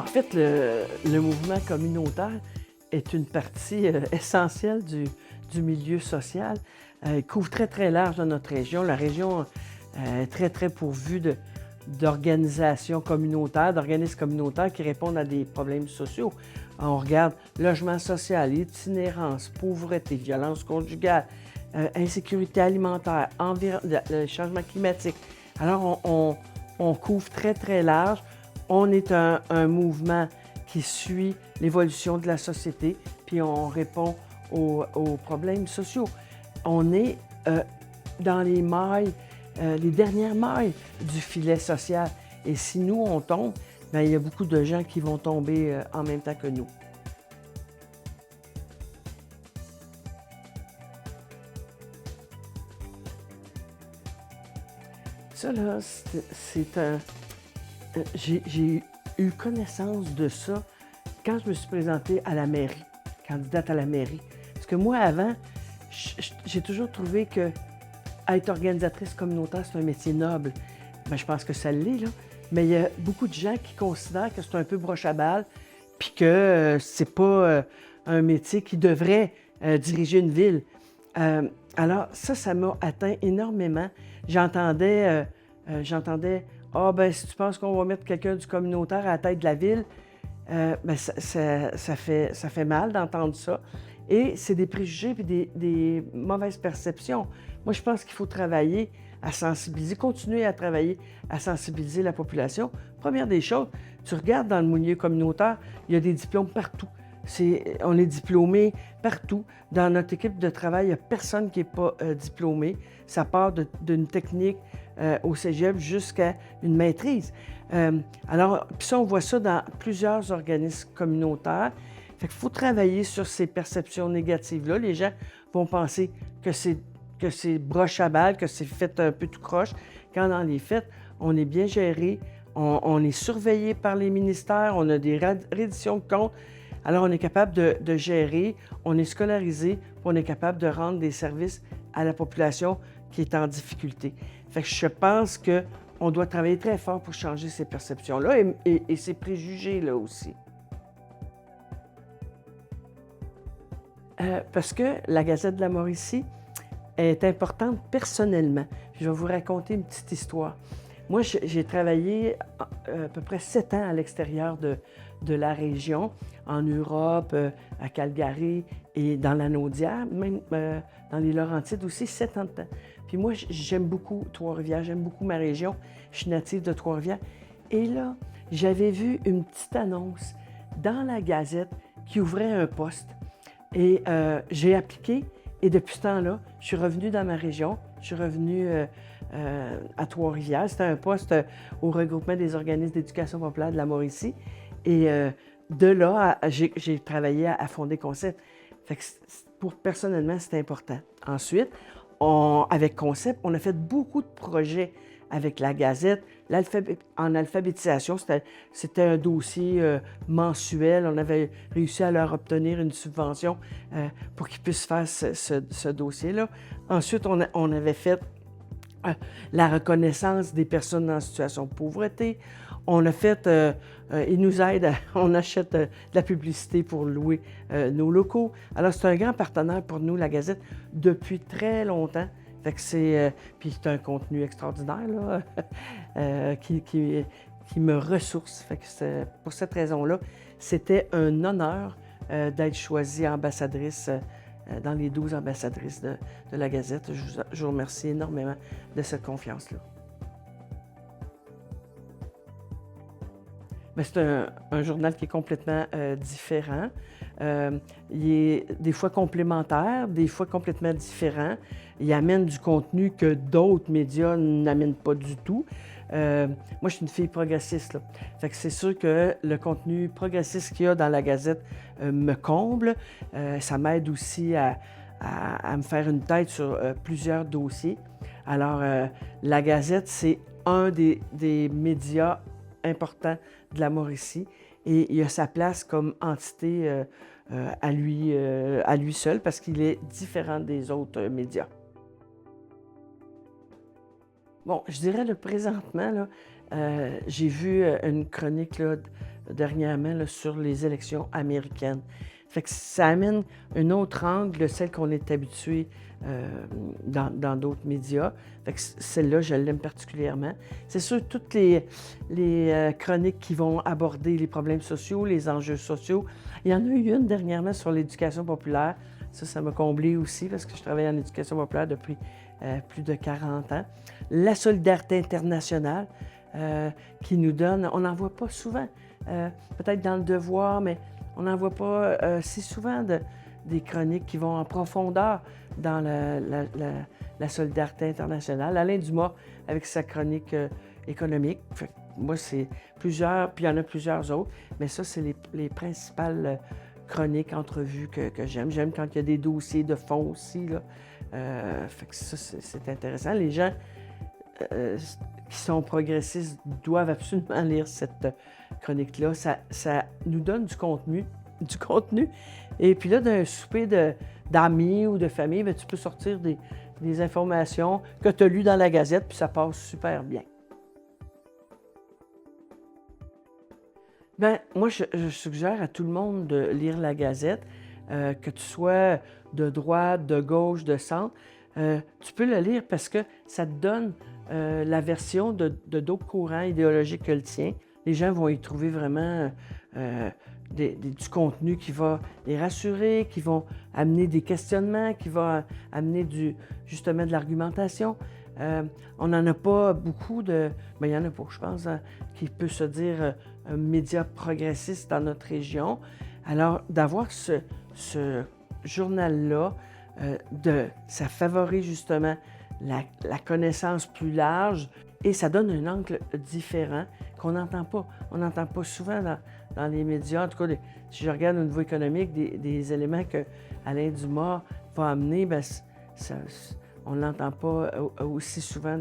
fait, le mouvement communautaire est une partie essentielle du milieu social. Il couvre très, très large dans notre région. La région est très, très pourvue d'organisations communautaires, d'organismes communautaires qui répondent à des problèmes sociaux. On regarde logement social, itinérance, pauvreté, violence conjugale, insécurité alimentaire, le changement climatique. Alors, on couvre très, très large. On est un mouvement qui suit l'évolution de la société, puis on répond aux problèmes sociaux. On est dans les mailles, les dernières mailles du filet social. Et si nous, on tombe, bien, il y a beaucoup de gens qui vont tomber en même temps que nous. Ça, là, c'est un... J'ai eu connaissance de ça quand je me suis présentée à la mairie, candidate à la mairie. Parce que moi, avant, j'ai toujours trouvé que être organisatrice communautaire, c'est un métier noble. Bien, je pense que ça l'est, là. Mais il y a beaucoup de gens qui considèrent que c'est un peu broche à balle, puis que c'est pas un métier qui devrait diriger une ville. Alors, ça m'a atteint énormément. J'entendais, ah, ben si tu penses qu'on va mettre quelqu'un du communautaire à la tête de la ville, ben, ça fait mal d'entendre ça. Et c'est des préjugés et des mauvaises perceptions. Moi, je pense qu'il faut travailler à sensibiliser, continuer à travailler à sensibiliser la population. Première des choses, tu regardes dans le milieu communautaire, il y a des diplômes partout. On est diplômés partout. Dans notre équipe de travail, il n'y a personne qui n'est pas diplômé. Ça part d'une technique au cégep jusqu'à une maîtrise. Alors, puis ça, on voit ça dans plusieurs organismes communautaires. Fait qu'il faut travailler sur ces perceptions négatives-là. Les gens vont penser que c'est broche à balle, que c'est fait un peu tout croche, quand dans les faits, on est bien géré, on est surveillé par les ministères, on a des redditions de comptes. Alors, on est capable de gérer, on est scolarisé, puis on est capable de rendre des services à la population qui est en difficulté. Fait que je pense qu'on doit travailler très fort pour changer ces perceptions-là et ces préjugés-là aussi. Parce que la Gazette de la Mauricie est importante personnellement. Je vais vous raconter une petite histoire. Moi, j'ai travaillé à peu près 7 ans à l'extérieur de la région, en Europe, à Calgary et dans la Naudière, même dans les Laurentides aussi, 7 ans de temps. Puis moi, j'aime beaucoup Trois-Rivières, j'aime beaucoup ma région. Je suis native de Trois-Rivières. Et là, j'avais vu une petite annonce dans la Gazette qui ouvrait un poste. Et j'ai appliqué et depuis ce temps-là, je suis revenue dans ma région, je suis revenue à Trois-Rivières. C'était un poste au regroupement des organismes d'éducation populaire de la Mauricie. Et de là, j'ai travaillé à fonder Concept. Fait que personnellement, c'est important. Ensuite, avec Concept, on a fait beaucoup de projets avec la Gazette. En alphabétisation, c'était un dossier mensuel. On avait réussi à leur obtenir une subvention pour qu'ils puissent faire ce dossier-là. Ensuite, on avait fait la reconnaissance des personnes en situation de pauvreté. On a fait, ils nous aident, on achète de la publicité pour louer nos locaux. Alors, c'est un grand partenaire pour nous, la Gazette, depuis très longtemps. Fait que puis c'est un contenu extraordinaire, là, qui me ressource. Fait que pour cette raison-là, c'était un honneur d'être choisie ambassadrice dans les 12 ambassadrices de la Gazette. Je vous remercie énormément de cette confiance-là. Mais c'est un journal qui est complètement différent. Il est des fois complémentaire, des fois complètement différent. Il amène du contenu que d'autres médias n'amènent pas du tout. Moi, je suis une fille progressiste, là. Fait que c'est sûr que le contenu progressiste qu'il y a dans la Gazette me comble. Ça m'aide aussi à me faire une tête sur plusieurs dossiers. Alors, la Gazette, c'est un des médias importants de la Mauricie et il a sa place comme entité à lui seul parce qu'il est différent des autres médias. Bon, je dirais là, présentement, là, j'ai vu une chronique là, dernièrement là, sur les élections américaines. Fait que ça amène un autre angle de celle qu'on est habitué dans d'autres médias. Fait que celle-là, je l'aime particulièrement. C'est sûr, toutes les chroniques qui vont aborder les problèmes sociaux, les enjeux sociaux. Il y en a eu une dernièrement sur l'éducation populaire. Ça m'a comblé aussi parce que je travaille en éducation populaire depuis plus de 40 ans. La solidarité internationale qui nous donne, on n'en voit pas souvent, peut-être dans le devoir, mais on n'en voit pas si souvent des chroniques qui vont en profondeur dans la solidarité internationale. Alain Dumas, avec sa chronique économique, fait, moi, c'est plusieurs, puis il y en a plusieurs autres, mais ça, c'est les principales chroniques, entrevues que j'aime. J'aime quand il y a des dossiers de fond aussi, là. Fait que ça, c'est intéressant. Les gens qui sont progressistes doivent absolument lire cette chronique-là. Ça nous donne du contenu. Et puis là, d'un souper d'amis ou de famille, bien, tu peux sortir des informations que tu as lues dans la Gazette, puis ça passe super bien. Bien, moi, je suggère à tout le monde de lire la Gazette, que tu sois de droite, de gauche, de centre. Tu peux le lire parce que ça te donne la version de d'autres courants idéologiques que le tien. Les gens vont y trouver vraiment du contenu qui va les rassurer, qui vont amener des questionnements, qui va amener justement de l'argumentation. On n'en a pas beaucoup il y en a pas, je pense, qui peut se dire un média progressiste dans notre région. Alors, d'avoir ce journal-là, ça favorise justement la connaissance plus large et ça donne un angle différent qu'on n'entend pas. On n'entend pas souvent dans les médias. En tout cas, si je regarde au niveau économique, des éléments que Alain Dumas va amener, bien, on ne l'entend pas aussi souvent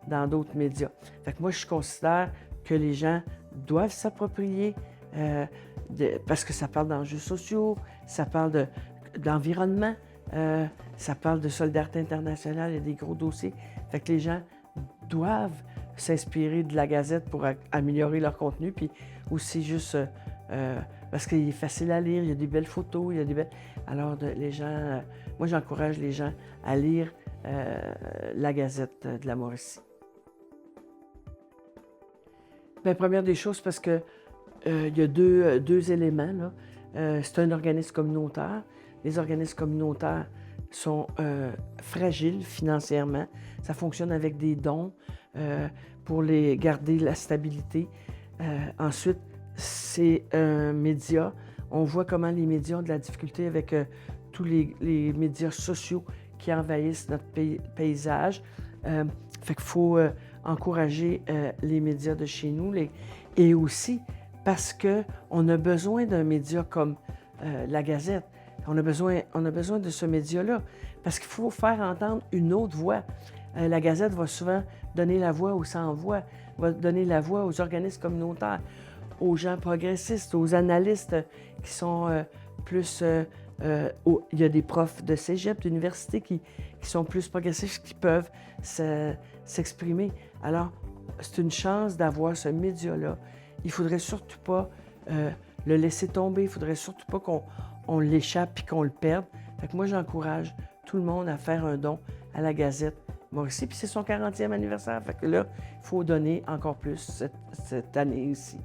dans d'autres médias. Fait que moi, je considère que les gens doivent s'approprier parce que ça parle d'enjeux sociaux, ça parle d'environnement, ça parle de solidarité internationale, il y a des gros dossiers. Fait que les gens doivent s'inspirer de la Gazette pour améliorer leur contenu, puis aussi juste parce qu'il est facile à lire, il y a des belles photos, il y a des belles... Alors, les gens, moi, j'encourage les gens à lire la Gazette de la Mauricie. Bien, première des choses, parce que il y a deux éléments, là. C'est un organisme communautaire. Les organismes communautaires sont fragiles financièrement. Ça fonctionne avec des dons pour garder la stabilité. Ensuite, c'est un média. On voit comment les médias ont de la difficulté avec tous les médias sociaux qui envahissent notre paysage. Fait qu'il faut encourager les médias de chez nous et aussi parce qu'on a besoin d'un média comme la Gazette. On a besoin de ce média-là parce qu'il faut faire entendre une autre voix. La Gazette va souvent donner la voix aux sans-voix, va donner la voix aux organismes communautaires, aux gens progressistes, aux analystes qui sont plus... il y a des profs de cégep, d'université qui sont plus progressistes, qui peuvent s'exprimer. Alors, c'est une chance d'avoir ce média-là. Il ne faudrait surtout pas le laisser tomber. Il ne faudrait surtout pas qu'on l'échappe et qu'on le perde. Fait que moi, j'encourage tout le monde à faire un don à la Gazette Mauricie. Puis c'est son 40e anniversaire. Fait que là, il faut donner encore plus cette année aussi.